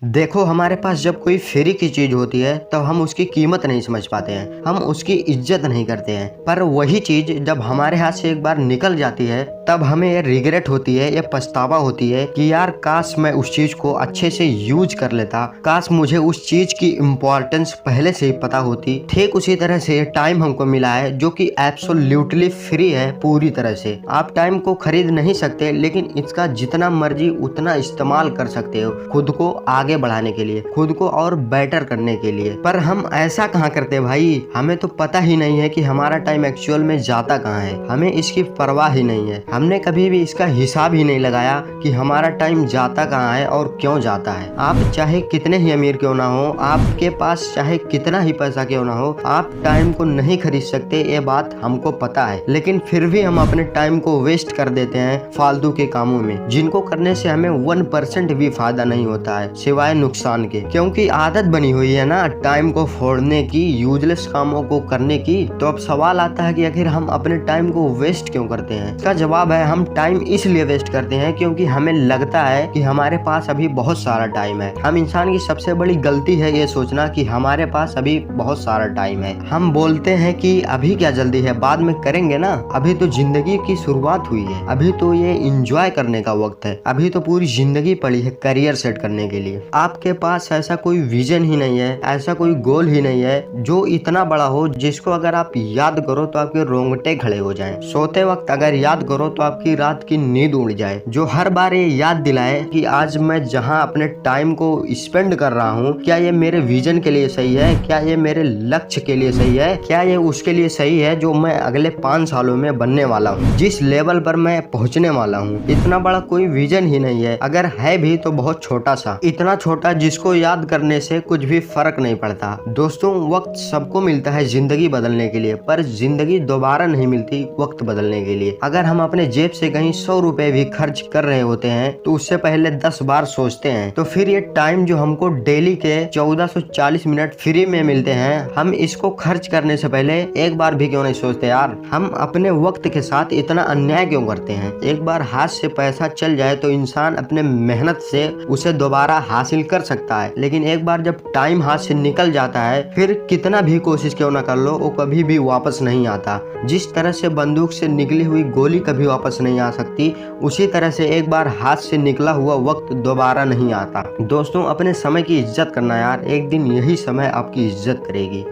देखो, हमारे पास जब कोई फ्री की चीज होती है तब हम उसकी कीमत नहीं समझ पाते हैं, हम उसकी इज्जत नहीं करते हैं। पर वही चीज जब हमारे हाथ से एक बार निकल जाती है तब हमें ये रिग्रेट होती है, ये पछतावा होती है कि यार काश मैं उस चीज को अच्छे से यूज कर लेता, काश मुझे उस चीज की इम्पोर्टेंस पहले से ही पता होती। ठीक उसी तरह से टाइम हमको मिला है जो कि एब्सोल्युटली फ्री है पूरी तरह से। आप टाइम को खरीद नहीं सकते, लेकिन इसका जितना मर्जी उतना इस्तेमाल कर सकते हो खुद को आगे बढ़ाने के लिए, खुद को और बेटर करने के लिए। पर हम ऐसा कहाँ करते भाई, हमें तो पता ही नहीं है कि हमारा टाइम एक्चुअल में जाता कहाँ है, हमें इसकी परवाह ही नहीं है। हमने कभी भी इसका हिसाब ही नहीं लगाया कि हमारा टाइम जाता कहाँ है और क्यों जाता है। आप चाहे कितने ही अमीर क्यों ना हो, आपके पास चाहे कितना ही पैसा क्यों ना हो, आप टाइम को नहीं खरीद सकते, ये बात हमको पता है। लेकिन फिर भी हम अपने टाइम को वेस्ट कर देते हैं फालतू के कामों में, जिनको करने से हमें 1% भी फायदा नहीं होता है सिवाय नुकसान के। क्योंकि आदत बनी हुई है ना टाइम को फोड़ने की, यूजलेस कामों को करने की। तो अब सवाल आता है कि आखिर हम अपने टाइम को वेस्ट क्यों करते हैं। इसका जवाब है, हम टाइम इसलिए वेस्ट करते हैं क्योंकि हमें लगता है कि हमारे पास अभी बहुत सारा टाइम है। हम इंसान की सबसे बड़ी गलती है ये सोचना कि हमारे पास अभी बहुत सारा टाइम है। हम बोलते हैं कि अभी क्या जल्दी है, बाद में करेंगे ना, अभी तो जिंदगी की शुरुआत हुई है, अभी तो ये एंजॉय करने का वक्त है, अभी तो पूरी जिंदगी पड़ी है करियर सेट करने के लिए। आपके पास ऐसा कोई विजन ही नहीं है, ऐसा कोई गोल ही नहीं है जो इतना बड़ा हो जिसको अगर आप याद करो तो आपके रोंगटे खड़े हो जाएं। सोते वक्त अगर याद करो तो आपकी रात की नींद उड़ जाए। जो हर बार ये याद दिलाए कि आज मैं जहां अपने टाइम को स्पेंड कर रहा हूं, क्या ये मेरे विजन के लिए सही है, क्या ये मेरे लक्ष्य के लिए सही है, क्या ये उसके लिए सही है जो मैं अगले 5 सालों में बनने वाला हूँ, जिस लेवल पर मैं पहुंचने वाला हूँ। इतना बड़ा कोई विजन ही नहीं है, अगर है भी तो बहुत छोटा सा, इतना छोटा जिसको याद करने से कुछ भी फर्क नहीं पड़ता। दोस्तों, वक्त सबको मिलता है जिंदगी बदलने के लिए, पर जिंदगी दोबारा नहीं मिलती वक्त बदलने के लिए। अगर हम अपने जेब से कहीं 100 रुपए भी खर्च कर रहे होते हैं तो उससे पहले 10 बार सोचते हैं। तो फिर ये टाइम जो हमको डेली के 1440 मिनट फ्री में मिलते हैं, हम इसको खर्च करने से पहले एक बार भी क्यों नहीं सोचते यार। हम अपने वक्त के साथ इतना अन्याय क्यों करते हैं। एक बार हाथ से पैसा चल जाए तो इंसान अपने मेहनत से उसे दोबारा हासिल कर सकता है, लेकिन एक बार जब टाइम हाथ से निकल जाता है फिर कितना भी कोशिश क्यों ना कर लो वो कभी भी वापस नहीं आता। जिस तरह से बंदूक से निकली हुई गोली कभी वापस नहीं आ सकती, उसी तरह से एक बार हाथ से निकला हुआ वक्त दोबारा नहीं आता। दोस्तों, अपने समय की इज्जत करना यार, एक दिन यही समय आपकी इज्जत करेगी।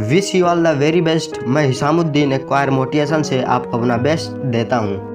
Wish you all the very best. मैं हिसामुद्दीन एक्वायर मोटिवेशन से आपको अपना बेस्ट देता हूँ।